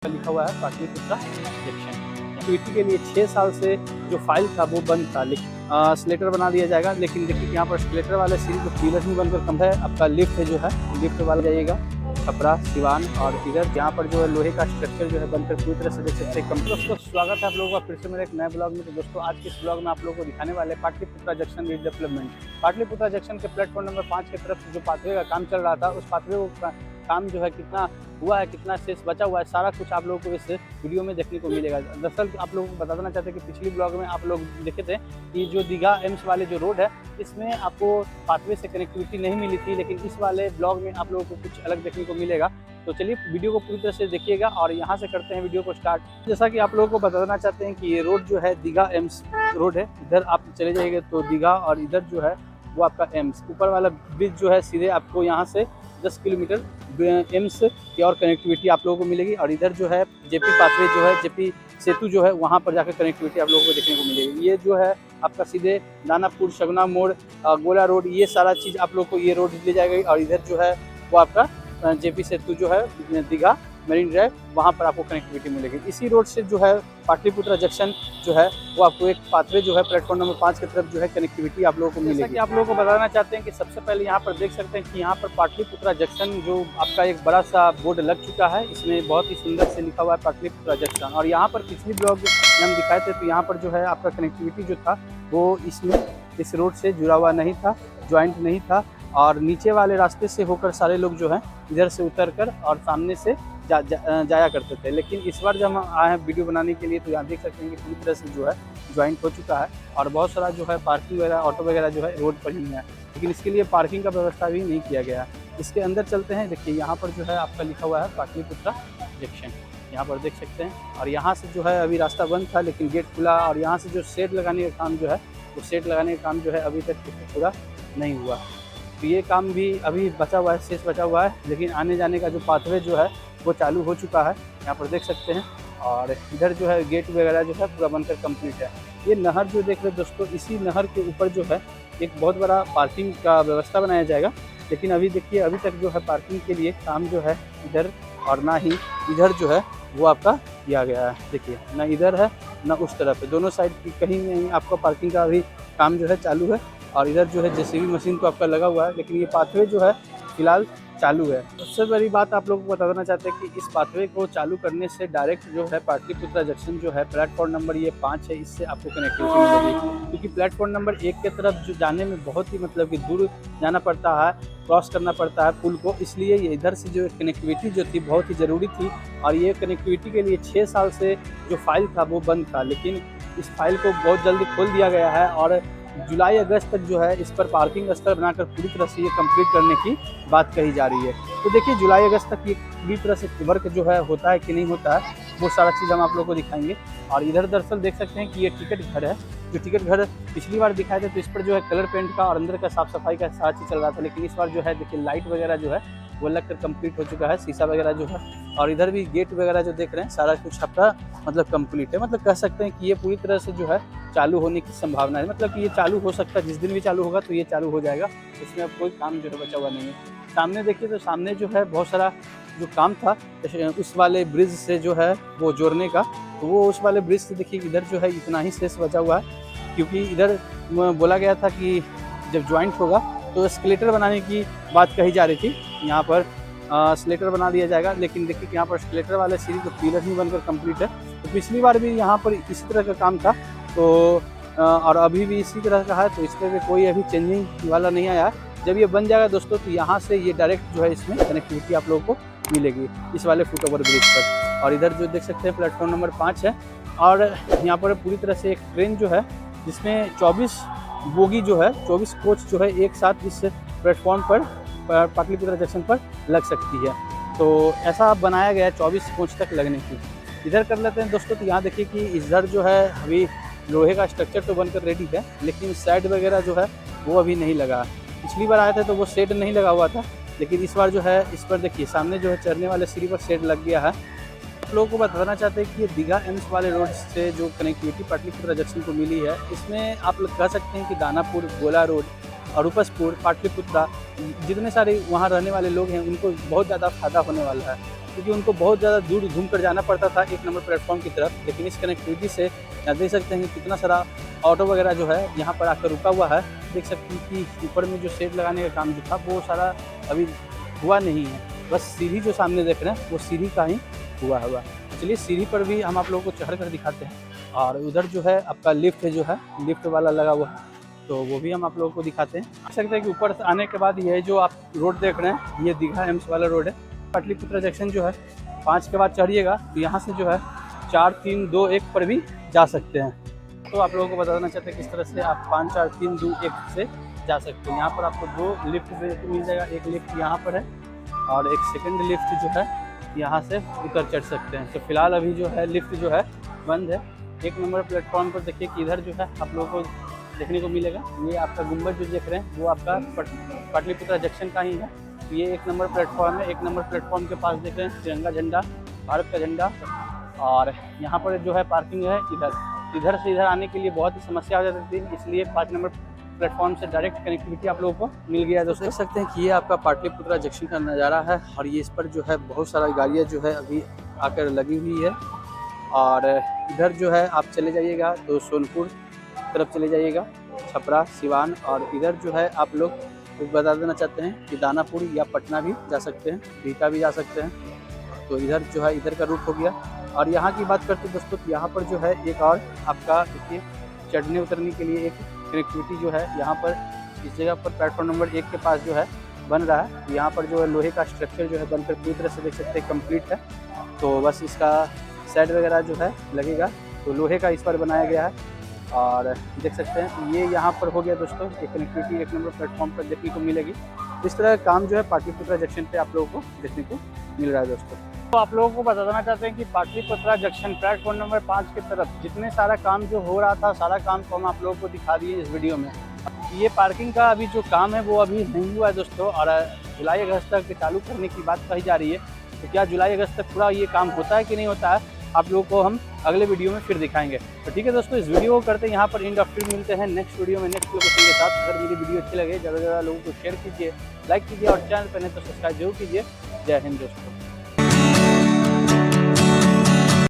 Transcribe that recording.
लिखा हुआ है पाटलिपुत्रा जंक्शन। एक्टिविटी के लिए 6 साल से जो फाइल था वो बंद था, लेकिन स्लेटर बना दिया जाएगा। लेकिन देखिए यहाँ पर स्लेटर वाले सीरी तो पिलर ही बनकर कम है। आपका लिफ्ट है जो है लिफ्ट वाला जाइएगा छपरा सिवान, और इधर यहाँ पर जो है लोहे का स्ट्रक्चर जो है बनकर पूरी तरह से देख सकते हैं कम। दोस्तों स्वागत है आप लोगों का फिर से मेरे एक नए ब्लॉग में। तो दोस्तों आज के इस ब्लॉग में आप लोगों को दिखाने वाले हैं Pataliputra junction redevelopment. Pataliputra junction के प्लेटफॉर्म नंबर 5 की तरफ जो पाथवे का काम चल रहा था, उस पाथवे का काम जो है कितना हुआ है, कितना शेष बचा हुआ है, सारा कुछ आप लोगों को इस वीडियो में देखने को मिलेगा। दरअसल आप लोगों को बता देना चाहते हैं कि पिछली ब्लॉग में आप लोग देखे थे कि जो दीघा एम्स वाले जो रोड है, इसमें आपको पाथवे से कनेक्टिविटी नहीं मिली थी, लेकिन इस वाले ब्लॉग में आप लोगों को कुछ अलग देखने को मिलेगा। तो चलिए वीडियो को पूरी तरह से देखिएगा और यहाँ से करते हैं वीडियो को स्टार्ट। जैसा कि आप लोगों को बताना चाहते हैं कि ये रोड जो है दीघा एम्स रोड है। इधर आप चले जाइएगा तो दीघा, और इधर जो है वो आपका एम्स। ऊपर वाला ब्रिज जो है सीधे आपको यहाँ से 10 किलोमीटर एम्स की और कनेक्टिविटी आप लोगों को मिलेगी। और इधर जो है जेपी पाथवे जो है, जेपी सेतु जो है, वहाँ पर जाकर कनेक्टिविटी आप लोगों को देखने को मिलेगी। ये जो है आपका सीधे दानापुर शगुना मोड़ गोला रोड, ये सारा चीज़ आप लोग को ये रोड ले जाएगा। और इधर जो है वो आपका जेपी सेतु जो है दीघा मरीन ड्राइव, वहाँ पर आपको कनेक्टिविटी मिलेगी। इसी रोड से जो है पाटलिपुत्रा जंक्शन जो है वो आपको एक पाथवे जो है प्लेटफॉर्म नंबर 5 की तरफ जो है कनेक्टिविटी आप लोगों को मिलेगी। जैसा कि आप लोगों को बताना चाहते हैं कि सबसे पहले यहाँ पर देख सकते हैं कि यहाँ पर पाटलिपुत्रा जंक्शन जो आपका एक बड़ा सा बोर्ड लग चुका है, इसमें बहुत ही सुंदर से लिखा हुआ है पाटलिपुत्रा जंक्शन। और यहाँ पर पिछली ब्लॉग में हम दिखाए थे तो यहाँ पर जो है आपका कनेक्टिविटी जो था वो इसमें इस रोड से जुड़ा हुआ नहीं था, ज्वाइंट नहीं था, और नीचे वाले रास्ते से होकर सारे लोग जो हैं इधर से उतरकर और सामने से जाया करते थे। लेकिन इस बार जब हम आए हैं वीडियो बनाने के लिए तो यहाँ देख सकते हैं कि पूरी तरह से जो है ज्वाइंट हो चुका है, और बहुत सारा जो है पार्किंग वगैरह ऑटो वगैरह जो है रोड पर ही है, लेकिन इसके लिए पार्किंग का व्यवस्था भी नहीं किया गया है। इसके अंदर चलते हैं। देखिए यहाँ पर जो है आपका लिखा हुआ है पाटलिपुत्रा जंक्शन, यहाँ पर देख सकते हैं। और यहाँ से जो है अभी रास्ता बंद था, लेकिन गेट खुला। और यहाँ से जो शेड लगाने का काम जो है वो शेड लगाने का काम जो है अभी तक पूरा नहीं हुआ। तो ये काम भी अभी बचा हुआ है, शेष बचा हुआ है, लेकिन आने जाने का जो पाथवे जो है वो चालू हो चुका है, यहाँ पर देख सकते हैं। और इधर जो है गेट वगैरह जो है पूरा बनकर कंप्लीट है। ये नहर जो देख रहे हैं दोस्तों, इसी नहर के ऊपर जो है एक बहुत बड़ा पार्किंग का व्यवस्था बनाया जाएगा। लेकिन अभी देखिए अभी तक जो है पार्किंग के लिए काम जो है इधर और ना ही इधर जो है वो आपका किया गया है। देखिए ना इधर है ना उस तरफ है, दोनों साइड की कहीं नहीं आपका पार्किंग का अभी काम जो है चालू है। और इधर जो है जेसीबी मशीन तो आपका लगा हुआ है, लेकिन ये पाथवे जो है फिलहाल चालू है। सबसे बड़ी बात आप लोगों को बताना चाहते हैं कि इस पाथवे को चालू करने से डायरेक्ट जो है पाटलिपुत्रा जंक्शन जो है प्लेटफॉर्म नंबर ये 5 है, इससे आपको कनेक्टिविटी मिलेगी। क्योंकि प्लेटफॉर्म नंबर 1 की तरफ जो जाने में बहुत ही मतलब कि दूर जाना पड़ता है, क्रॉस करना पड़ता है पुल को, इसलिए ये इधर से जो कनेक्टिविटी जो थी बहुत ही ज़रूरी थी। और ये कनेक्टिविटी के लिए 6 साल से जो फाइल था वो बंद था, लेकिन इस फाइल को बहुत जल्दी खोल दिया गया है। और जुलाई अगस्त तक जो है इस पर पार्किंग स्थल बनाकर पूरी तरह से ये कंप्लीट करने की बात कही जा रही है। तो देखिए जुलाई अगस्त तक ये पूरी तरह से वर्क जो है होता है कि नहीं होता है, वो सारा चीज़ हम आप लोगों को दिखाएंगे। और इधर दरअसल देख सकते हैं कि ये टिकट घर है। जो टिकट घर पिछली बार दिखाए थे तो इस पर जो है कलर पेंट का और अंदर का साफ सफाई का सारा चीज़ चल रहा था, लेकिन इस बार जो है देखिए लाइट वगैरह जो है वो लगकर कंप्लीट हो चुका है, शीशा वगैरह जो है। और इधर भी गेट वगैरह जो देख रहे हैं सारा कुछ आपका मतलब कंप्लीट है। मतलब कह सकते हैं कि ये पूरी तरह से जो है चालू होने की संभावना है। मतलब कि ये चालू हो सकता है, जिस दिन भी चालू होगा तो ये चालू हो जाएगा, इसमें अब कोई काम जो है बचा हुआ नहीं है। सामने देखिए तो सामने जो है बहुत सारा जो काम था उस वाले ब्रिज से जो है वो जोड़ने का, तो वो उस वाले ब्रिज से देखिए इधर जो है इतना ही शेष बचा हुआ है। क्योंकि इधर बोला गया था कि जब ज्वाइंट होगा तो स्केलेटर बनाने की बात कही जा रही थी। यहाँ पर स्लेटर बना दिया जाएगा, लेकिन देखिए यहाँ पर स्लेटर वाले सीरी तो पिलर ही बनकर कंप्लीट है। तो पिछली बार भी यहाँ पर इसी तरह का काम था, तो और अभी भी इसी तरह का है, तो इस पर कोई अभी चेंजिंग वाला नहीं आया। जब ये बन जाएगा दोस्तों तो यहाँ से ये डायरेक्ट जो है इसमें कनेक्टिविटी आप लोगों को मिलेगी इस वाले फुट ओवर ब्रिज पर। और इधर जो देख सकते हैं प्लेटफॉर्म नंबर 5 है, और यहाँ पर पूरी तरह से एक ट्रेन जो है जिसमें 24 बोगी जो है 24 कोच जो है एक साथ इस प्लेटफॉर्म पर पाटलिपुत्रा जंक्शन पर लग सकती है। तो ऐसा बनाया गया है 24 कोच तक लगने की। इधर कर लेते हैं दोस्तों। तो यहाँ देखिए कि इधर जो है अभी लोहे का स्ट्रक्चर तो बनकर रेडी है, लेकिन साइड वगैरह जो है वो अभी नहीं लगा। पिछली बार आया था तो वो शेड नहीं लगा हुआ था, लेकिन इस बार जो है इस पर देखिए सामने जो है चढ़ने वाले सीढ़ी पर शेड लग गया है। आप लोगों को बताना चाहते हैं कि ये दीघा एम्स वाले रोड से जो कनेक्टिविटी पाटलिपुत्रा जंक्शन को मिली है, इसमें आप लोग कह सकते हैं कि दानापुर गोला रोड और रूपसपुर पाटलिपुत्रा जितने सारे वहाँ रहने वाले लोग हैं उनको बहुत ज़्यादा फ़ायदा होने वाला है। क्योंकि उनको बहुत ज़्यादा दूर घूम कर जाना पड़ता था 1 नंबर प्लेटफॉर्म की तरफ। लेकिन इस कनेक्टिविटी से आप देख सकते हैं कि कितना सारा ऑटो वगैरह जो है यहाँ पर आकर रुका हुआ है। देख सकते हैं कि ऊपर में जो शेड लगाने का काम जो था वो सारा अभी हुआ नहीं है, बस सीढ़ी जो सामने देख रहे हैं वो सीढ़ी का ही हुआ। चलिए सीढ़ी पर भी हम आप लोगों को चढ़ कर दिखाते हैं। और उधर जो है आपका लिफ्ट जो है, लिफ्ट वाला लगा हुआ है, तो वो भी हम आप लोगों को दिखाते हैं। देख सकते हैं कि ऊपर से आने के बाद ये जो आप रोड देख रहे हैं ये दीघा एम्स वाला रोड है। पाटलिपुत्र जंक्शन जो है 5 के बाद चढ़िएगा तो यहाँ से जो है 4, 3, 2, 1 पर भी जा सकते हैं। तो आप लोगों को बताना चाहते हैं किस तरह से आप 5, 4, 3, 2, 1 से जा सकते हैं। यहाँ पर आपको 2 लिफ्ट मिल जाएगा, एक लिफ्ट यहाँ पर है और एक सेकंड लिफ्ट जो है यहाँ से ऊपर चढ़ सकते हैं। तो फिलहाल अभी जो है लिफ्ट जो है बंद है। 1 नंबर प्लेटफॉर्म पर देखिए कि इधर जो है आप लोगों को देखने को मिलेगा, ये आपका गुम्बद जो देख रहे हैं वो आपका पाटलिपुत्र जंक्शन का ही है। तो ये 1 नंबर प्लेटफॉर्म है। 1 नंबर प्लेटफॉर्म के पास देख रहे हैं तिरंगा झंडा, भारत का झंडा, और यहाँ पर जो है पार्किंग है। इधर से इधर आने के लिए बहुत ही समस्या हो जाती थी, इसलिए 5 नंबर प्लेटफॉर्म से डायरेक्ट कनेक्टिविटी आप लोगों को मिल गया। दोस्तों देख सकते हैं कि ये आपका पाटलिपुत्र जंक्शन का नज़ारा है और ये इस पर जो है बहुत सारा गाड़ियाँ जो है अभी आकर लगी हुई है। और इधर जो है आप चले जाइएगा तो सोनपुर तरफ चले जाइएगा, छपरा, सिवान, और इधर जो है आप लोग बता देना चाहते हैं कि दानापुर या पटना भी जा सकते हैं, बीटा भी जा सकते हैं। तो इधर जो है इधर का रूट हो गया। और यहाँ की बात करते हैं दोस्तों, यहाँ पर जो है एक और आपका देखिए चढ़ने उतरने के लिए एक कनेक्टिविटी जो है यहाँ पर इस जगह पर प्लेटफॉर्म नंबर 1 के पास जो है बन रहा है। यहाँ पर जो है लोहे का स्ट्रक्चर जो है बनकर पूरी तरह से देख सकते हैं कंप्लीट है। तो बस इसका सेट वगैरह जो है लगेगा, तो लोहे का इस पर बनाया गया है। और देख सकते हैं ये यहाँ पर हो गया दोस्तों, एक कनेक्टिविटी 1 नंबर प्लेटफॉर्म पर देखने को मिलेगी। इस तरह का काम जो है पाटलिपुत्र जंक्शन पे आप लोगों को देखने को मिल रहा है दोस्तों। तो आप लोगों को बताना चाहते हैं कि पाटलिपुत्र जंक्शन प्लेटफॉर्म नंबर 5 की तरफ जितने सारा काम जो हो रहा था, सारा काम को हम आप लोगों को दिखा दिए इस वीडियो में। ये पार्किंग का अभी जो काम है वो अभी नहीं हुआ है दोस्तों, और जुलाई अगस्त तक चालू करने की बात कही जा रही है। तो क्या जुलाई अगस्त तक पूरा ये काम होता है कि नहीं होता है, आप लोगों को हम अगले वीडियो में फिर दिखाएंगे। तो ठीक है दोस्तों, इस वीडियो को करते हैं यहाँ पर एंड ऑफ। फिर मिलते हैं नेक्स्ट वीडियो में नेक्स्ट लोकेशन के साथ। अगर मेरी वीडियो अच्छी लगे ज़्यादा से ज़्यादा लोगों को शेयर कीजिए, लाइक कीजिए, और चैनल पर नहीं तो सब्सक्राइब जरूर कीजिए। जय हिंद दोस्तों।